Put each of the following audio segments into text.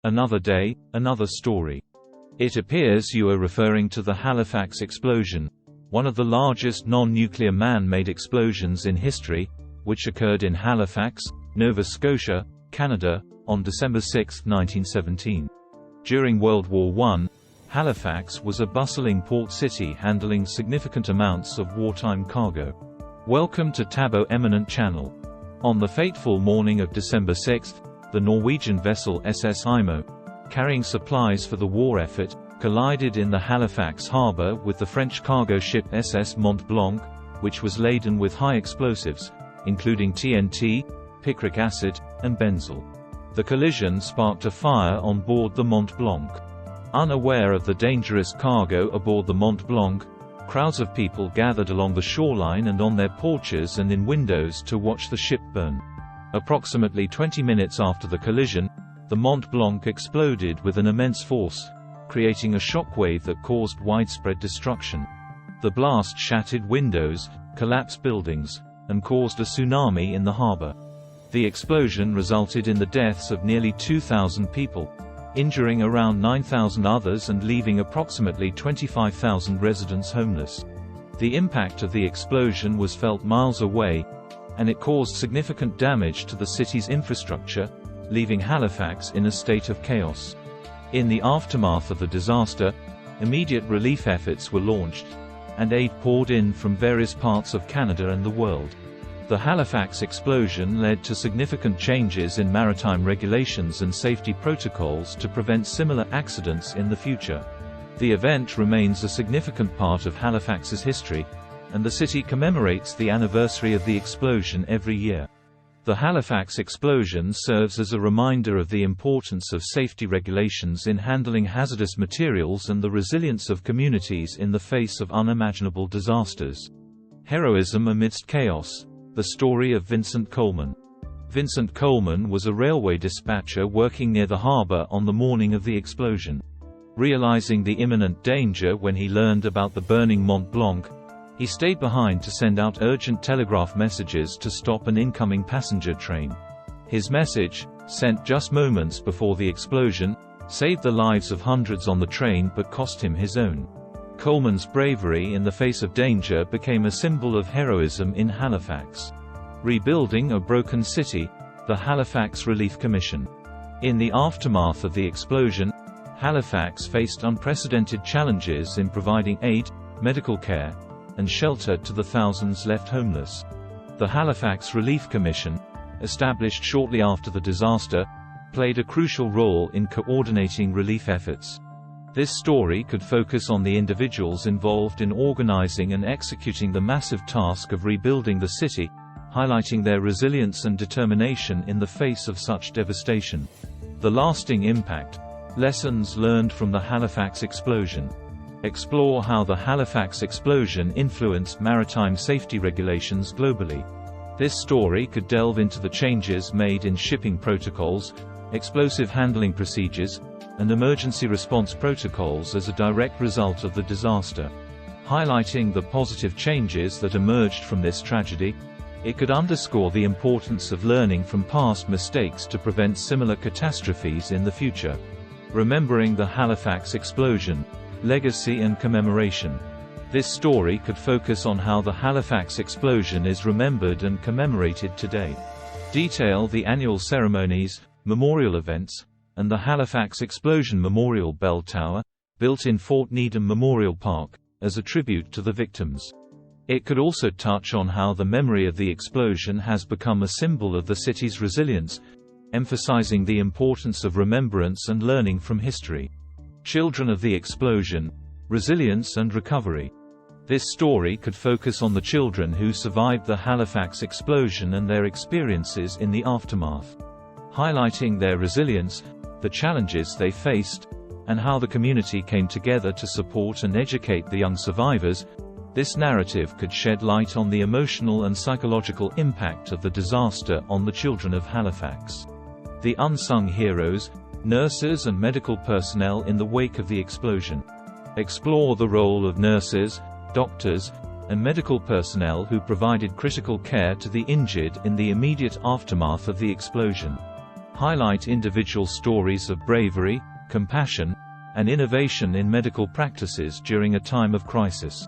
Another day, another story. It appears you are referring to the Halifax Explosion, one of the largest non-nuclear man-made explosions in history, which occurred in Halifax, Nova Scotia, Canada, on December 6, 1917. During World War I, Halifax was a bustling port city handling significant amounts of wartime cargo. Welcome to Tabo Eminent Channel. On the fateful morning of December 6, the Norwegian vessel SS Imo, carrying supplies for the war effort, collided in the Halifax Harbor with the French cargo ship SS Mont-Blanc, which was laden with high explosives, including TNT, picric acid, and benzol. The collision sparked a fire on board the Mont-Blanc. Unaware of the dangerous cargo aboard the Mont-Blanc, crowds of people gathered along the shoreline and on their porches and in windows to watch the ship burn. Approximately 20 minutes after the collision, the Mont-Blanc exploded with an immense force, creating a shockwave that caused widespread destruction. The blast shattered windows, collapsed buildings, and caused a tsunami in the harbor. The explosion resulted in the deaths of nearly 2,000 people, injuring around 9,000 others and leaving approximately 25,000 residents homeless. The impact of the explosion was felt miles away, and it caused significant damage to the city's infrastructure, leaving Halifax in a state of chaos. In the aftermath of the disaster, immediate relief efforts were launched, and aid poured in from various parts of Canada and the world. The Halifax explosion led to significant changes in maritime regulations and safety protocols to prevent similar accidents in the future. The event remains a significant part of Halifax's history, and the city commemorates the anniversary of the explosion every year. The Halifax explosion serves as a reminder of the importance of safety regulations in handling hazardous materials and the resilience of communities in the face of unimaginable disasters. Heroism amidst chaos. The story of Vincent Coleman. Vincent Coleman was a railway dispatcher working near the harbor on the morning of the explosion. Realizing the imminent danger when he learned about the burning Mont-Blanc, he stayed behind to send out urgent telegraph messages to stop an incoming passenger train. His message, sent just moments before the explosion, saved the lives of hundreds on the train but cost him his own. Coleman's bravery in the face of danger became a symbol of heroism in Halifax. Rebuilding a broken city, the Halifax Relief Commission. In the aftermath of the explosion, Halifax faced unprecedented challenges in providing aid, medical care, and shelter to the thousands left homeless. The Halifax Relief Commission, established shortly after the disaster, played a crucial role in coordinating relief efforts. This story could focus on the individuals involved in organizing and executing the massive task of rebuilding the city, highlighting their resilience and determination in the face of such devastation. The lasting impact. Lessons learned from the Halifax explosion. Explore how the Halifax explosion influenced maritime safety regulations globally. This story could delve into the changes made in shipping protocols, explosive handling procedures, and emergency response protocols as a direct result of the disaster. Highlighting the positive changes that emerged from this tragedy, it could underscore the importance of learning from past mistakes to prevent similar catastrophes in the future. Remembering the Halifax explosion. Legacy and commemoration. This story could focus on how the Halifax explosion is remembered and commemorated today. Detail the annual ceremonies, memorial events, and the Halifax Explosion Memorial Bell Tower, built in Fort Needham Memorial Park, as a tribute to the victims. It could also touch on how the memory of the explosion has become a symbol of the city's resilience, emphasizing the importance of remembrance and learning from history. Children of the explosion, resilience and recovery. This story could focus on the children who survived the Halifax explosion and their experiences in the aftermath. Highlighting their resilience, the challenges they faced, and how the community came together to support and educate the young survivors. This narrative could shed light on the emotional and psychological impact of the disaster on the children of Halifax. The unsung heroes, nurses and medical personnel in the wake of the explosion. Explore the role of nurses, doctors, and medical personnel who provided critical care to the injured in the immediate aftermath of the explosion. Highlight individual stories of bravery, compassion, and innovation in medical practices during a time of crisis.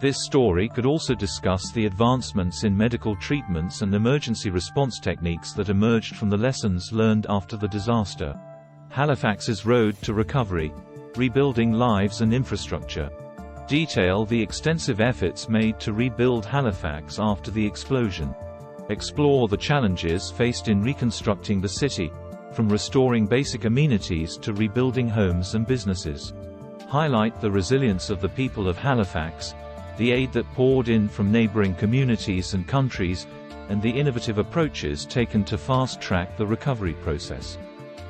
This story could also discuss the advancements in medical treatments and emergency response techniques that emerged from the lessons learned after the disaster. Halifax's road to recovery, rebuilding lives and infrastructure. Detail the extensive efforts made to rebuild Halifax after the explosion. Explore the challenges faced in reconstructing the city, from restoring basic amenities to rebuilding homes and businesses. Highlight the resilience of the people of Halifax, the aid that poured in from neighboring communities and countries, and the innovative approaches taken to fast-track the recovery process.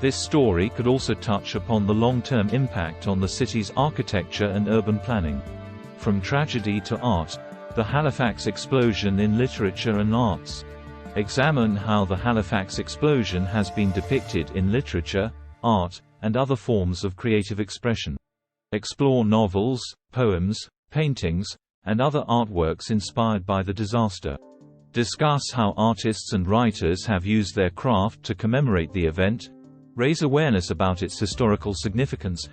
This story could also touch upon the long-term impact on the city's architecture and urban planning. From tragedy to art, the Halifax Explosion in literature and arts. Examine how the Halifax Explosion has been depicted in literature, art, and other forms of creative expression. Explore novels, poems, paintings, and other artworks inspired by the disaster. Discuss how artists and writers have used their craft to commemorate the event, raise awareness about its historical significance,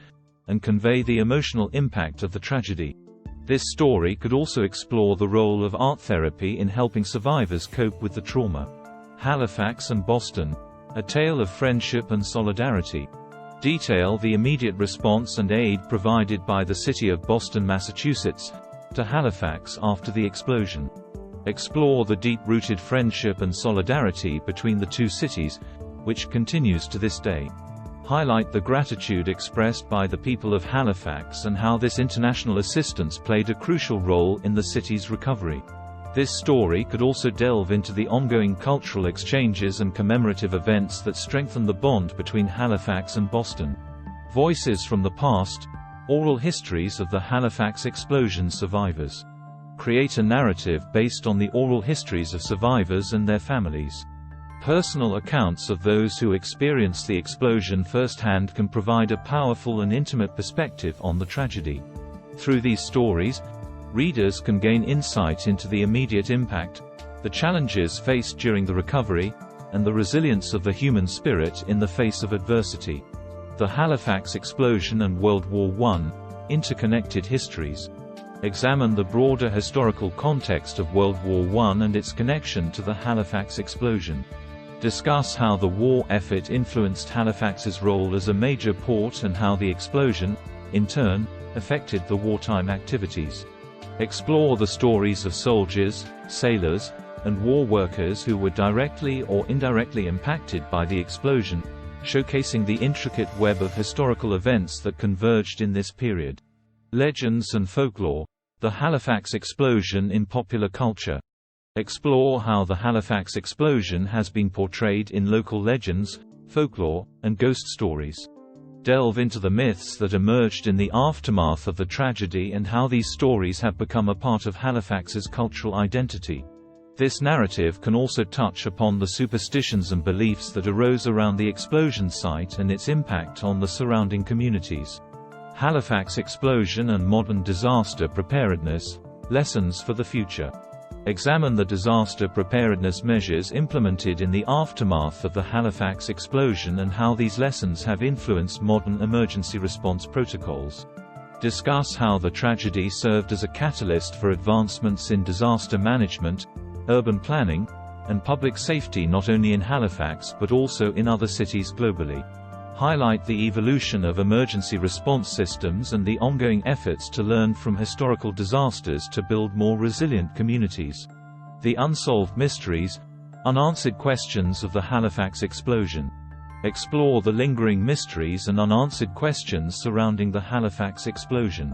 and convey the emotional impact of the tragedy. This story could also explore the role of art therapy in helping survivors cope with the trauma. Halifax and Boston, a tale of friendship and solidarity. Detail the immediate response and aid provided by the city of Boston, Massachusetts, to Halifax after the explosion. Explore the deep-rooted friendship and solidarity between the two cities, which continues to this day. Highlight the gratitude expressed by the people of Halifax and how this international assistance played a crucial role in the city's recovery. This story could also delve into the ongoing cultural exchanges and commemorative events that strengthen the bond between Halifax and Boston. Voices from the past, oral histories of the Halifax Explosion survivors. Create a narrative based on the oral histories of survivors and their families. Personal accounts of those who experienced the explosion firsthand can provide a powerful and intimate perspective on the tragedy. Through these stories, readers can gain insight into the immediate impact, the challenges faced during the recovery, and the resilience of the human spirit in the face of adversity. The Halifax Explosion and World War I, interconnected histories. Examine the broader historical context of World War I and its connection to the Halifax Explosion. Discuss how the war effort influenced Halifax's role as a major port and how the explosion, in turn, affected the wartime activities. Explore the stories of soldiers, sailors, and war workers who were directly or indirectly impacted by the explosion, showcasing the intricate web of historical events that converged in this period. Legends and folklore. The Halifax Explosion in popular culture. Explore how the Halifax Explosion has been portrayed in local legends, folklore, and ghost stories. Delve into the myths that emerged in the aftermath of the tragedy and how these stories have become a part of Halifax's cultural identity. This narrative can also touch upon the superstitions and beliefs that arose around the explosion site and its impact on the surrounding communities. Halifax Explosion and modern disaster preparedness. Lessons for the future. Examine the disaster preparedness measures implemented in the aftermath of the Halifax Explosion and how these lessons have influenced modern emergency response protocols. Discuss how the tragedy served as a catalyst for advancements in disaster management, urban planning, and public safety not only in Halifax but also in other cities globally. Highlight the evolution of emergency response systems and the ongoing efforts to learn from historical disasters to build more resilient communities. The unsolved mysteries, unanswered questions of the Halifax Explosion. Explore the lingering mysteries and unanswered questions surrounding the Halifax Explosion.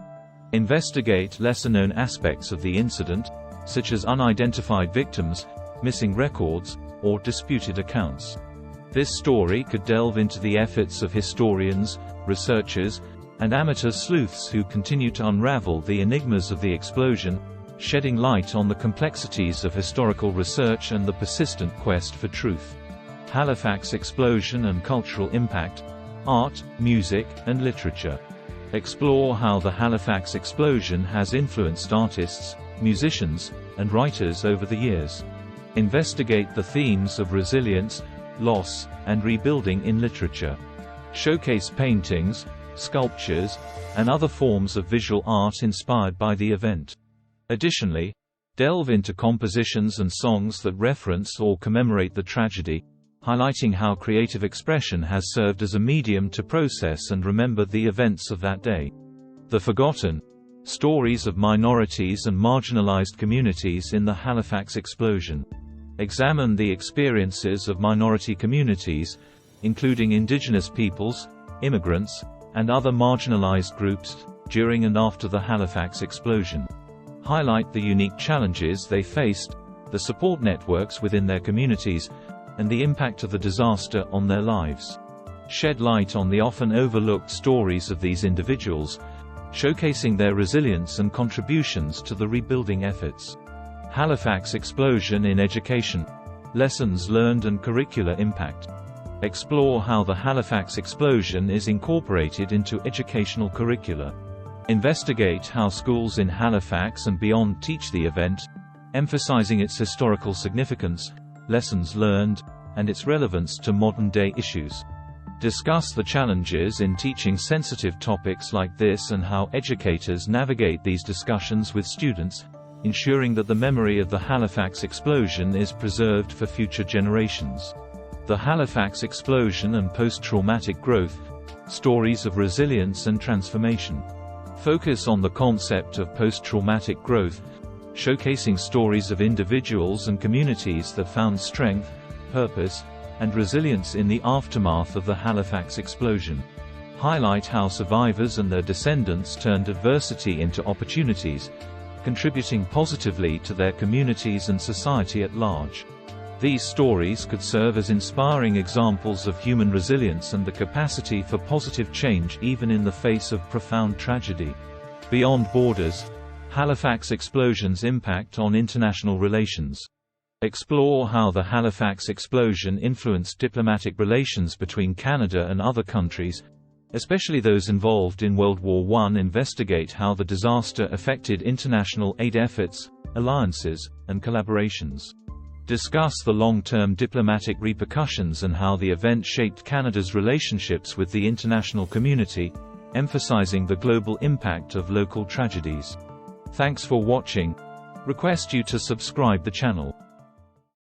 Investigate lesser-known aspects of the incident, such as unidentified victims, missing records, or disputed accounts. This story could delve into the efforts of historians, researchers, and amateur sleuths who continue to unravel the enigmas of the explosion, shedding light on the complexities of historical research and the persistent quest for truth. Halifax Explosion and cultural impact. Art, music, and literature. Explore how the Halifax Explosion has influenced artists, musicians, and writers over the years. Investigate the themes of resilience, loss, and rebuilding in literature. Showcase paintings, sculptures, and other forms of visual art inspired by the event. Additionally, delve into compositions and songs that reference or commemorate the tragedy, highlighting how creative expression has served as a medium to process and remember the events of that day. The Forgotten Stories of Minorities and Marginalized Communities in the Halifax Explosion. Examine the experiences of minority communities, including Indigenous peoples, immigrants, and other marginalized groups, during and after the Halifax explosion. Highlight the unique challenges they faced, the support networks within their communities, and the impact of the disaster on their lives. Shed light on the often overlooked stories of these individuals, showcasing their resilience and contributions to the rebuilding efforts. Halifax Explosion in Education. Lessons learned and curricular impact. Explore how the Halifax Explosion is incorporated into educational curricula. Investigate how schools in Halifax and beyond teach the event, emphasizing its historical significance, lessons learned, and its relevance to modern-day issues. Discuss the challenges in teaching sensitive topics like this and how educators navigate these discussions with students, ensuring that the memory of the Halifax explosion is preserved for future generations. The Halifax Explosion and Post-Traumatic Growth – Stories of Resilience and Transformation. Focus on the concept of post-traumatic growth, showcasing stories of individuals and communities that found strength, purpose, and resilience in the aftermath of the Halifax explosion. Highlight how survivors and their descendants turned adversity into opportunities, contributing positively to their communities and society at large. These stories could serve as inspiring examples of human resilience and the capacity for positive change even in the face of profound tragedy. Beyond Borders – Halifax Explosion's impact on international relations. Explore how the Halifax explosion influenced diplomatic relations between Canada and other countries, especially those involved in World War I. Investigate how the disaster affected international aid efforts, alliances, and collaborations. Discuss the long-term diplomatic repercussions and how the event shaped Canada's relationships with the international community, emphasizing the global impact of local tragedies. Thanks for watching. Request you to subscribe the channel.